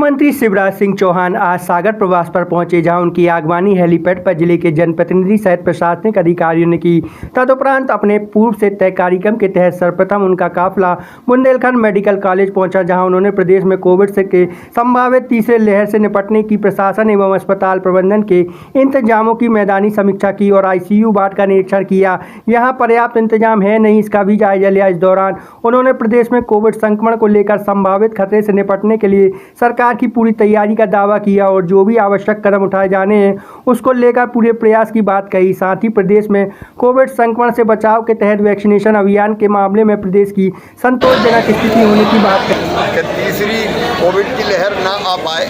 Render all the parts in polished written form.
मुख्यमंत्री शिवराज सिंह चौहान आज सागर प्रवास पर पहुंचे, जहां उनकी आगवानी हेलीपैड पर जिले के जनप्रतिनिधि सहित प्रशासनिक अधिकारियों ने की। तदुपरांत अपने पूर्व से तय कार्यक्रम के तहत सर्वप्रथम उनका काफिला बुंदेलखंड मेडिकल कॉलेज पहुंचा, जहां उन्होंने प्रदेश में कोविड से के संभावित तीसरे लहर से निपटने की प्रशासन एवं अस्पताल प्रबंधन के इंतजामों की मैदानी समीक्षा की और ICU वार्ड का निरीक्षण किया। यहाँ पर्याप्त इंतजाम है नहीं, इसका भी जायजा लिया। इस दौरान उन्होंने प्रदेश में कोविड संक्रमण को लेकर संभावित खतरे से निपटने के लिए सरकार की पूरी तैयारी का दावा किया और जो भी आवश्यक कदम उठाए जाने हैं उसको लेकर पूरे प्रयास की बात कही। साथ ही प्रदेश में कोविड संक्रमण से बचाव के तहत वैक्सीनेशन अभियान के मामले में प्रदेश की संतोषजनक स्थिति होने की बात कही। तीसरी कोविड की लहर ना आ पाए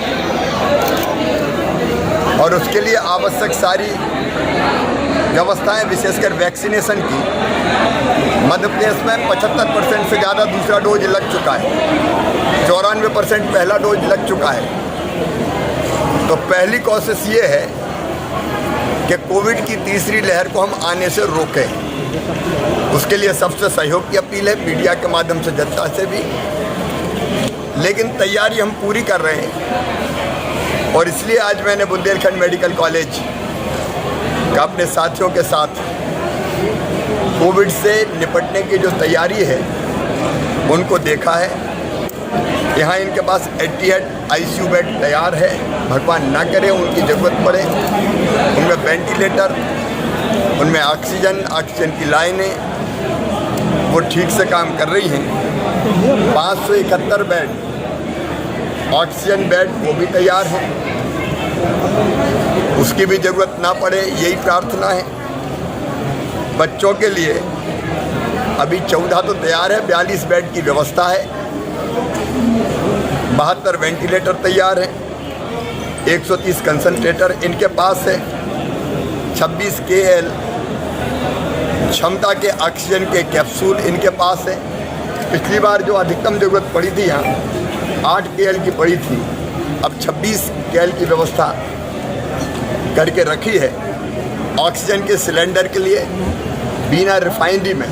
और उसके लिए आवश्यक सारी व्यवस्थाएं, विशेषकर वैक्सीनेशन की, मध्य प्रदेश में 75% से ज़्यादा दूसरा डोज लग चुका है, 94% पहला डोज लग चुका है। तो पहली कोशिश ये है कि कोविड की तीसरी लहर को हम आने से रोकें। उसके लिए सबसे सहयोग की अपील है, मीडिया के माध्यम से, जनता से भी। लेकिन तैयारी हम पूरी कर रहे हैं और इसलिए आज मैंने बुंदेलखंड मेडिकल कॉलेज का अपने साथियों के साथ कोविड से निपटने की जो तैयारी है उनको देखा है। यहाँ इनके पास 88 ICU बेड तैयार है, भगवान ना करे उनकी ज़रूरत पड़े। उनमें वेंटिलेटर, उनमें ऑक्सीजन की लाइनें वो ठीक से काम कर रही हैं। 571 बेड ऑक्सीजन बेड वो भी तैयार हैं, उसकी भी ज़रूरत ना पड़े, यही प्रार्थना है। बच्चों के लिए अभी 14 तो तैयार है, 42 बेड की व्यवस्था है, 72 वेंटिलेटर तैयार है, 130 कंसंट्रेटर इनके पास है, 26 KL क्षमता के ऑक्सीजन के कैप्सूल इनके पास है। पिछली बार जो अधिकतम ज़रूरत पड़ी थी यहाँ 8 KL की पड़ी थी, अब 26 KL की व्यवस्था करके रखी है। ऑक्सीजन के सिलेंडर के लिए बीना रिफाइनरी में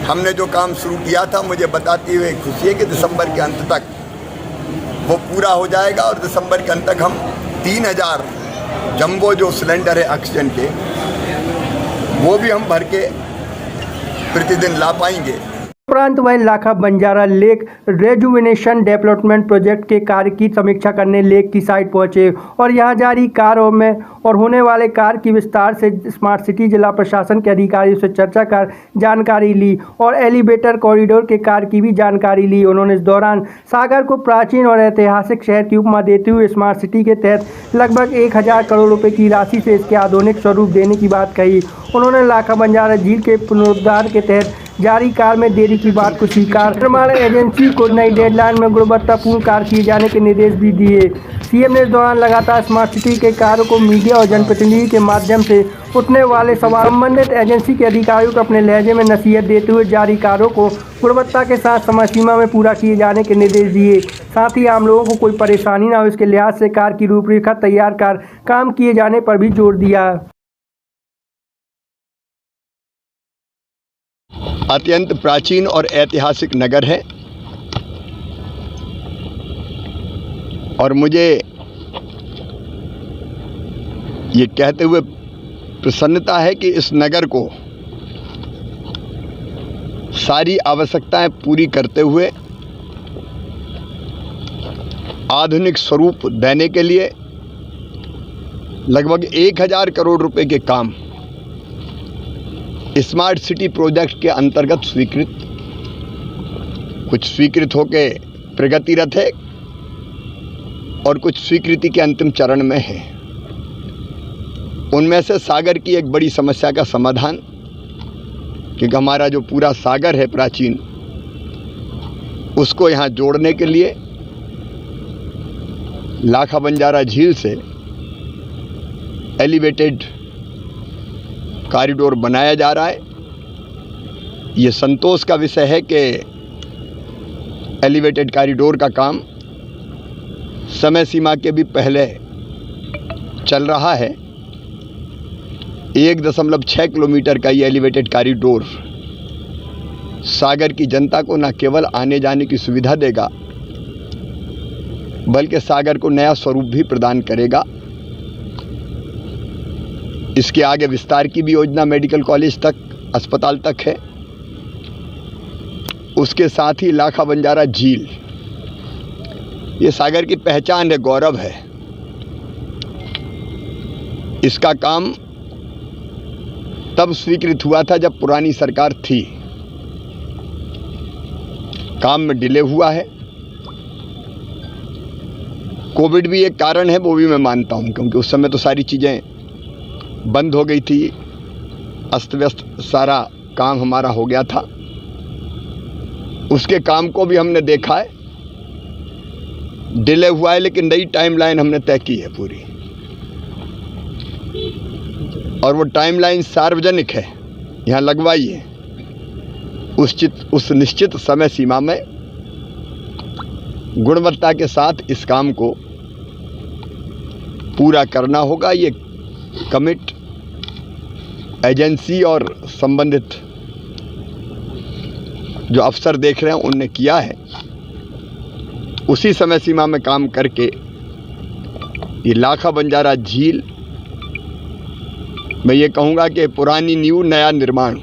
हमने जो काम शुरू किया था, मुझे बताते हुए खुशी है कि दिसंबर के अंत तक वो पूरा हो जाएगा और दिसंबर के अंत तक हम 3000 जंबो जो सिलेंडर है ऑक्सीजन के, वो भी हम भर के प्रतिदिन ला पाएंगे। उपरांत वह Lakha Banjara lake rejuvenation development project के कार्य की समीक्षा करने लेक की साइट पहुंचे और यहां जारी कार्यों में और होने वाले कार्य की विस्तार से स्मार्ट सिटी जिला प्रशासन के अधिकारियों से चर्चा कर जानकारी ली और एलिवेटर कॉरिडोर के कार्य की भी जानकारी ली। उन्होंने इस दौरान सागर को प्राचीन और ऐतिहासिक शहर की उपमा देते हुए स्मार्ट सिटी के तहत लगभग 1000 करोड़ रुपए की राशि से इसके आधुनिक स्वरूप देने की बात कही। उन्होंने लाखा बंजारा झील के पुनरुद्धार के तहत जारी कार्य में देरी की बात को स्वीकार। निर्माण एजेंसी को नई डेडलाइन में गुणवत्तापूर्ण कार्य किए जाने के निर्देश भी दिए। CM ने इस दौरान लगातार स्मार्ट सिटी के कार्यों को मीडिया और जनप्रतिनिधि के माध्यम से उठने वाले सवाल संबंधित एजेंसी के अधिकारियों को अपने लहजे में नसीहत देते हुए जारी कार्यों को गुणवत्ता के साथ समय सीमा में पूरा किए जाने के निर्देश दिए। साथ ही आम लोगों को कोई परेशानी न हो, इसके लिहाज से कार्य की रूपरेखा तैयार कर काम किए जाने पर भी जोर दिया। अत्यंत प्राचीन और ऐतिहासिक नगर है और मुझे ये कहते हुए प्रसन्नता है कि इस नगर को सारी आवश्यकताएं पूरी करते हुए आधुनिक स्वरूप देने के लिए लगभग 1000 करोड़ रुपए के काम स्मार्ट सिटी प्रोजेक्ट के अंतर्गत स्वीकृत, कुछ स्वीकृत होके प्रगतिरत है और कुछ स्वीकृति के अंतिम चरण में है। उनमें से सागर की एक बड़ी समस्या का समाधान, क्योंकि हमारा जो पूरा सागर है प्राचीन, उसको यहाँ जोड़ने के लिए लाखा बंजारा झील से एलिवेटेड कॉरिडोर बनाया जा रहा है। ये संतोष का विषय है कि एलिवेटेड कॉरिडोर का काम समय सीमा के भी पहले चल रहा है। 1.6 किलोमीटर का ये एलिवेटेड कॉरिडोर सागर की जनता को न केवल आने जाने की सुविधा देगा, बल्कि सागर को नया स्वरूप भी प्रदान करेगा। इसके आगे विस्तार की भी योजना मेडिकल कॉलेज तक, अस्पताल तक है। उसके साथ ही लाखा बंजारा झील, ये सागर की पहचान है, गौरव है। इसका काम तब स्वीकृत हुआ था जब पुरानी सरकार थी। काम में डिले हुआ है। कोविड भी एक कारण है, वो भी मैं मानता हूं, क्योंकि उस समय तो सारी चीज़ें बंद हो गई थी, अस्त व्यस्त सारा काम हमारा हो गया था। उसके काम को भी हमने देखा है, डिले हुआ है, लेकिन नई टाइमलाइन हमने तय की है पूरी, और वो टाइमलाइन सार्वजनिक है, यहाँ लगवाई है। उस निश्चित समय सीमा में गुणवत्ता के साथ इस काम को पूरा करना होगा। ये कमिट एजेंसी और संबंधित जो अफसर देख रहे हैं उनने किया है। उसी समय सीमा में काम करके ये लाखा बंजारा झील, मैं ये कहूँगा कि पुरानी नींव नया निर्माण